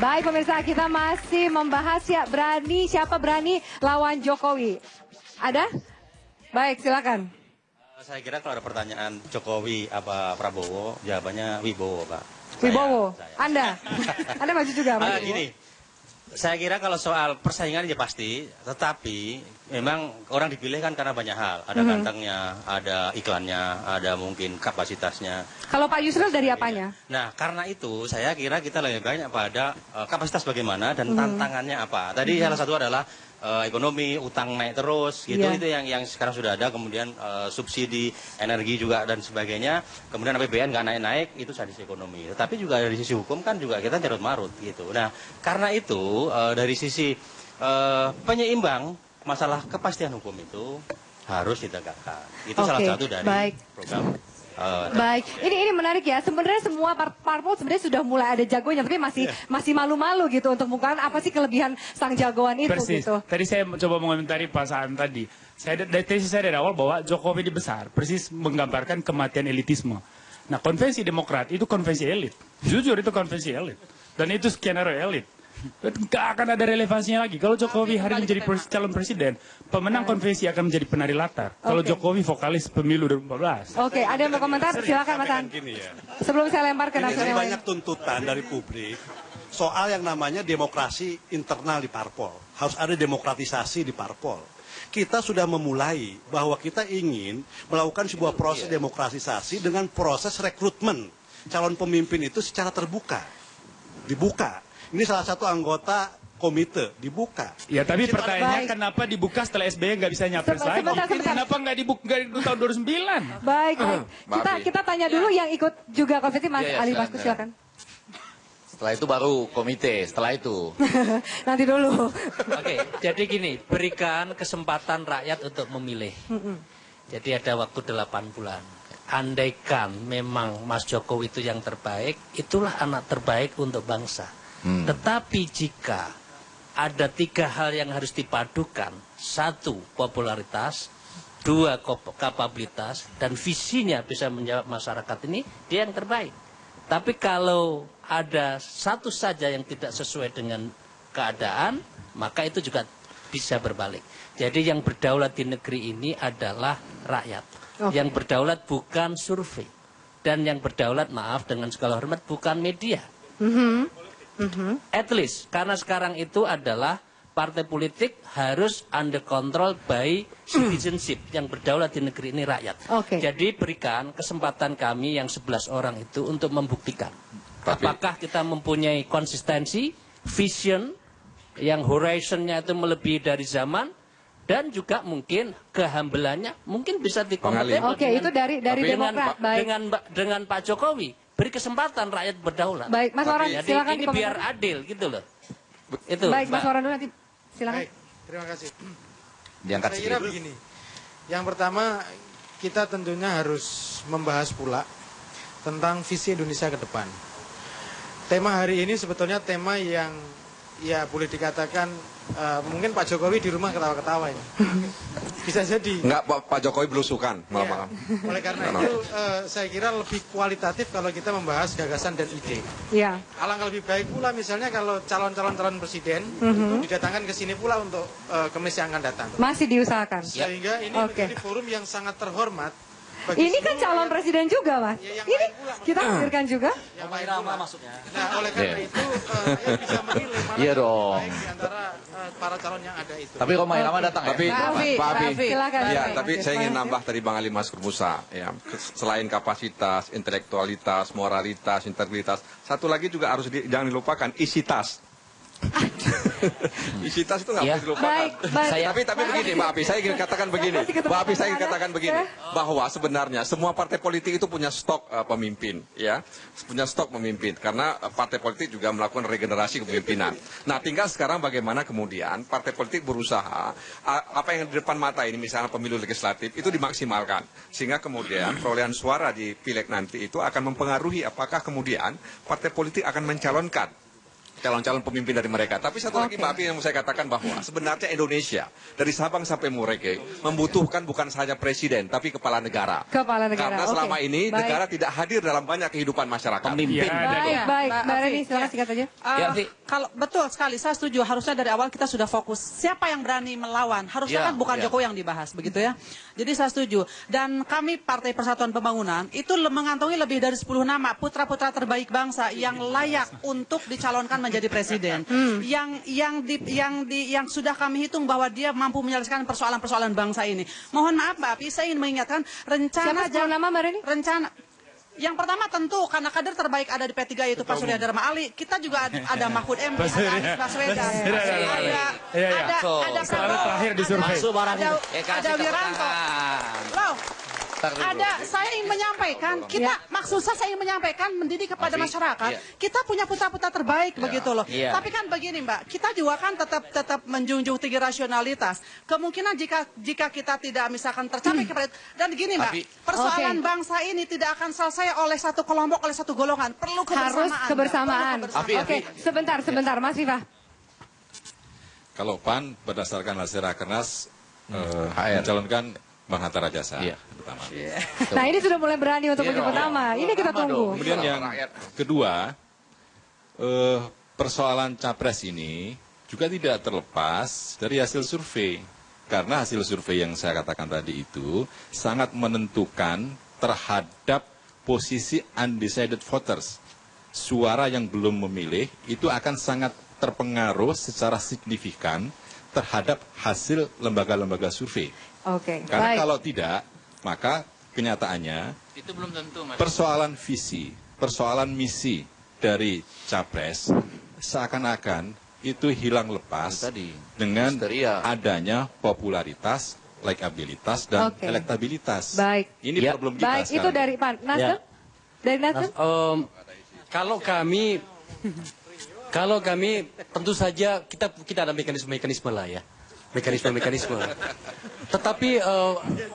Baik pemirsa, kita masih membahas ya siapa berani lawan Jokowi. Ada? Baik, silakan. Saya kira kalau ada pertanyaan Jokowi apa Prabowo, jawabannya Wibowo, Pak. Wibowo, Saya. Anda maju juga, Pak. Gini, saya kira kalau soal persaingan ya pasti, tetapi memang orang dipilih kan karena banyak hal. Ada gantengnya, ada iklannya, ada mungkin kapasitasnya. Kalau Pak Yusril dari apanya? Nah, karena itu saya kira kita lebih banyak pada kapasitas bagaimana dan tantangannya apa. Tadi salah satu adalah ekonomi, utang naik terus, gitu. Itu yang sekarang sudah ada. Kemudian subsidi energi juga dan sebagainya. Kemudian APBN nggak naik-naik, itu dari sisi ekonomi. Tetapi juga dari sisi hukum kan juga kita carut marut, gitu. Nah, karena itu dari sisi penyeimbang masalah kepastian hukum itu harus ditegakkan. Itu salah satu dari program. Baik, ini menarik ya. Sebenarnya semua parpol sebenarnya sudah mulai ada jagonya, tapi masih malu-malu gitu untuk mengungkapkan apa sih kelebihan sang jagoan itu. Persis. Gitu. Tadi saya mencoba mengomentari Pak Saan tadi. Tesis saya dari awal bahwa Jokowi ini besar, persis menggambarkan kematian elitisme. Nah, konvensi Demokrat itu konvensi elit. Jujur itu konvensi elit. Dan itu skenario elit. Nggak akan ada relevansinya lagi. Kalau Jokowi hari ini menjadi calon presiden, pemenang konvensi akan menjadi penari latar. Kalau Jokowi vokalis pemilu 2014. Oke, ada yang mau komentar? Silakan Mas An. Sebelum saya lempar ke nasional. Banyak tuntutan dari publik soal yang namanya demokrasi internal di parpol. Harus ada demokratisasi di parpol. Kita sudah memulai bahwa kita ingin melakukan sebuah proses demokratisasi dengan proses rekrutmen calon pemimpin itu secara terbuka. Dibuka. Ini salah satu anggota komite, dibuka. Ya, tapi pertanyaannya kenapa dibuka setelah SBY nggak bisa nyapres lagi? Kenapa nggak dibuka di tahun 2009? Baik. Kita tanya dulu yang ikut juga konvensi, Mas Ali Basku, silakan. Setelah itu baru komite, setelah itu. Nanti dulu. Oke, jadi gini, berikan kesempatan rakyat untuk memilih. Jadi ada waktu 8 bulan. Andaikan memang Mas Jokowi itu yang terbaik, itulah anak terbaik untuk bangsa. Tetapi jika ada 3 hal yang harus dipadukan, 1 popularitas, 2 kapabilitas, dan visinya bisa menjawab masyarakat ini, dia yang terbaik. Tapi kalau ada satu saja yang tidak sesuai dengan keadaan, maka itu juga bisa berbalik. Jadi yang berdaulat di negeri ini adalah rakyat. Yang berdaulat bukan survei. Dan yang berdaulat, maaf dengan segala hormat, bukan media. At least, karena sekarang itu adalah partai politik harus under control by citizenship. Yang berdaulat di negeri ini rakyat. Jadi berikan kesempatan kami yang 11 orang itu untuk membuktikan. Apakah kita mempunyai konsistensi, vision, yang horizonnya itu melebihi dari zaman, dan juga mungkin kehambelannya mungkin bisa dikompetisi. Itu dari Demokrat. Dengan Pak Jokowi. Beri kesempatan rakyat berdaulat. Baik, Mas Waran, silakan ini biar adil gitu loh. Itu. Baik, Mas Waran dulu nanti silakan. Baik, terima kasih. Diangkat Saya kira begini. Yang pertama, kita tentunya harus membahas pula tentang visi Indonesia ke depan. Tema hari ini sebetulnya tema yang ya boleh dikatakan mungkin Pak Jokowi di rumah ketawa-ketawa ini. Bisa jadi. Enggak, Pak Jokowi belusukan malam-malam. Oleh karena itu saya kira lebih kualitatif kalau kita membahas gagasan dan ide. Iya. Alangkah lebih baik pula misalnya kalau calon presiden itu didatangkan ke sini pula untuk Kamis yang akan datang. Masih diusahakan. Sehingga ini menjadi forum yang sangat terhormat. Ini kan calon presiden juga, Mas. Ini kita hadirkan juga. Romai Rama maksudnya. Nah, oleh karena itu saya bisa menilai mana yang baik di antara para calon yang ada itu. Tapi Romai Rama datang tapi, ya? Pak Abi, silakan. Ya, tapi saya ingin nambah tadi Bang Ali Maskur Musa. Ya, selain kapasitas, intelektualitas, moralitas, integritas, satu lagi juga harus jangan dilupakan, isi tas. Isi tas itu nggak boleh dilupakan. Tapi begini, Pak Api, saya ingin katakan begini. Pak Api, saya ingin katakan begini, bahwa sebenarnya semua partai politik itu punya stok pemimpin, ya, punya stok pemimpin. Karena partai politik juga melakukan regenerasi kepemimpinan. Nah, tinggal sekarang bagaimana kemudian partai politik berusaha apa yang di depan mata ini, misalnya pemilu legislatif itu dimaksimalkan, sehingga kemudian perolehan suara di pileg nanti itu akan mempengaruhi apakah kemudian partai politik akan mencalonkan calon-calon pemimpin dari mereka. Tapi satu lagi Mbak Api yang mau saya katakan bahwa sebenarnya Indonesia dari Sabang sampai Merauke membutuhkan bukan saja presiden tapi kepala negara. Kepala negara. Karena selama ini negara tidak hadir dalam banyak kehidupan masyarakat. Pemimpin. Baik, Mbak Reni, silakan singkat aja. Kalau betul sekali, saya setuju. Harusnya dari awal kita sudah fokus. Siapa yang berani melawan? Harusnya kan bukan Jokowi yang dibahas, begitu ya. Jadi saya setuju. Dan kami Partai Persatuan Pembangunan itu mengantongi lebih dari 10 nama putra-putra terbaik bangsa yang layak untuk dicalonkan menjadi presiden. Yang sudah kami hitung bahwa dia mampu menyelesaikan persoalan-persoalan bangsa ini. Mohon maaf Mbak Api, saya ingin mengingatkan rencana. Siapa 10 nama Mbak Reni? Rencana. Yang pertama tentu karena kader terbaik ada di P3 yaitu Pak Surya Dharma Ali. Kita juga ada Mahfud MD, ada Anies Baswedan, ada terakhir di survei. Ada Wiranto. Loh, saya ingin menyampaikan, maksud saya ingin menyampaikan mendidik kepada masyarakat. Kita punya putra-putra terbaik begitu loh. Tapi kan begini Mbak, kita juga kan tetap menjunjung tinggi rasionalitas. Kemungkinan jika kita tidak misalkan tercapai kepada dan gini Mbak, persoalan bangsa ini tidak akan selesai oleh satu kelompok, oleh satu golongan. Perlu kebersamaan. Harus kebersamaan. Oke, sebentar Mas Rifah. Kalau PAN berdasarkan hasil rakernas mencalonkan Bang Hatta Rajasa pertama. Nah ini sudah mulai berani untuk menyebut nama. Ini kita tunggu. Kemudian yang kedua, persoalan capres ini juga tidak terlepas dari hasil survei. Karena hasil survei yang saya katakan tadi itu sangat menentukan terhadap posisi undecided voters. Suara yang belum memilih itu akan sangat terpengaruh secara signifikan terhadap hasil lembaga-lembaga survei. Karena kalau tidak, maka kenyataannya itu belum tentu, Mas. Persoalan visi, persoalan misi dari capres seakan-akan itu hilang lepas dengan adanya popularitas, likabilitas dan elektabilitas. Ini problem kita sekarang. Itu dari Pan. Nasdem? Dari Nasdem? Kalau kami tentu saja kita ada mekanisme lah ya. Mekanisme. Tetapi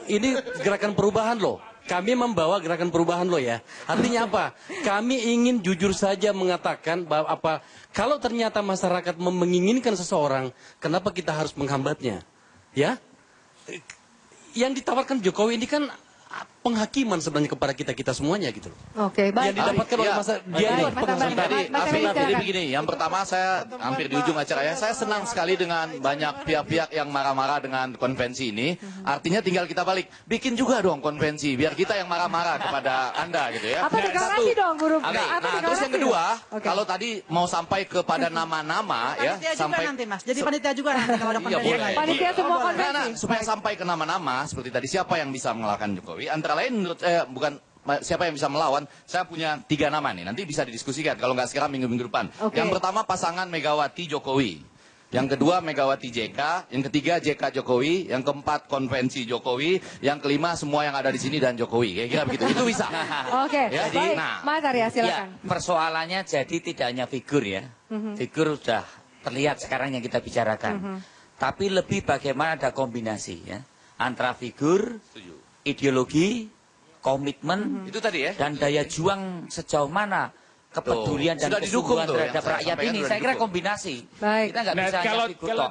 ini gerakan perubahan loh. Kami membawa gerakan perubahan loh ya. Artinya apa? Kami ingin jujur saja mengatakan bahwa kalau ternyata masyarakat menginginkan seseorang, kenapa kita harus menghambatnya? Ya? Yang ditawarkan Jokowi ini kan penghakiman sebenarnya kepada kita semuanya gitu loh. Baik. Yang didapatkan oleh Jadi begini, yang pertama saya hampir di ujung acara ya, saya senang sekali dengan banyak pihak-pihak yang marah-marah dengan konvensi ini. Artinya tinggal kita balik, bikin juga dong konvensi, biar kita yang marah-marah kepada Anda gitu ya. Apa deklarasi dong, Guru? Terus yang kedua, kalau tadi mau sampai kepada nama-nama ya, sampai nanti Mas. Jadi panitia juga nanti kalau ada konvensi. Panitia semua konvensi. Supaya sampai ke nama-nama seperti tadi, siapa yang bisa mengalahkan Jokowi? Antara lain menurut saya bukan siapa yang bisa melawan, saya punya 3 nama nih, nanti bisa didiskusikan kalau nggak sekarang minggu-minggu depan. Yang pertama pasangan Megawati Jokowi, yang kedua Megawati JK, yang ketiga JK Jokowi, yang keempat konvensi Jokowi, yang kelima semua yang ada di sini dan Jokowi, kira-kira begitu. Itu bisa. Baik. Mas Arya silakan. Persoalannya jadi tidak hanya figur ya, figur sudah terlihat sekarang yang kita bicarakan, tapi lebih bagaimana ada kombinasi ya antara figur, ideologi, komitmen, itu tadi ya, dan daya juang sejauh mana kepedulian dan kesungguhan terhadap rakyat ini. Saya kira kombinasi. Kita nggak bisa hanya figur tok.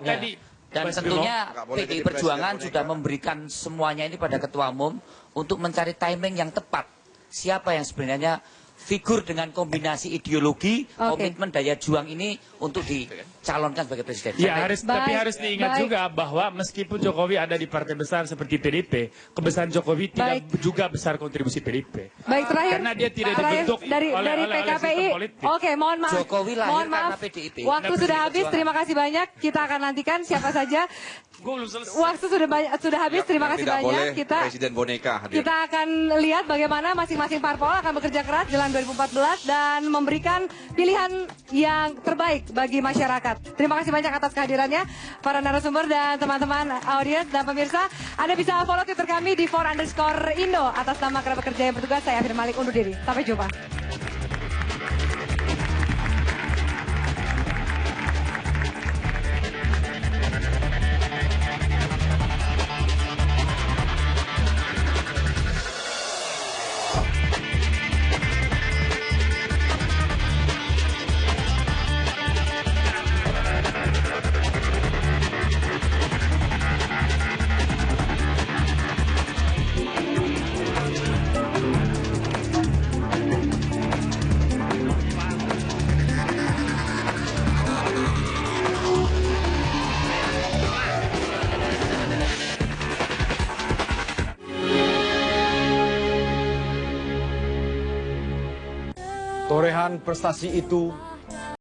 Dan tentunya PDI Perjuangan sudah memberikan semuanya ini pada Ketua Umum untuk mencari timing yang tepat. Siapa yang sebenarnya figur dengan kombinasi ideologi, komitmen, daya juang ini untuk dicalonkan sebagai presiden. Ya, tapi harus diingat juga bahwa meskipun Jokowi ada di partai besar seperti PDIP, kebesaran Jokowi tidak juga besar kontribusi PDIP. Baik, terakhir. Karena dia tidak dibentuk dari PKPI. Oke, mohon maaf. Jokowi lahir karena PDIP. Waktu sudah habis, terima kasih banyak. Kita akan nantikan siapa saja. Waktu sudah habis, terima kasih banyak. Presiden boneka hadir. Kita akan lihat bagaimana masing-masing parpol akan bekerja keras dalam 2014 dan memberikan pilihan yang terbaik bagi masyarakat. Terima kasih banyak atas kehadirannya para narasumber dan teman-teman audiens dan pemirsa. Anda bisa follow Twitter kami di @4_Indo. Atas nama kerabat kerja yang bertugas, saya Afir Malik undur diri. Sampai jumpa. Torehan prestasi itu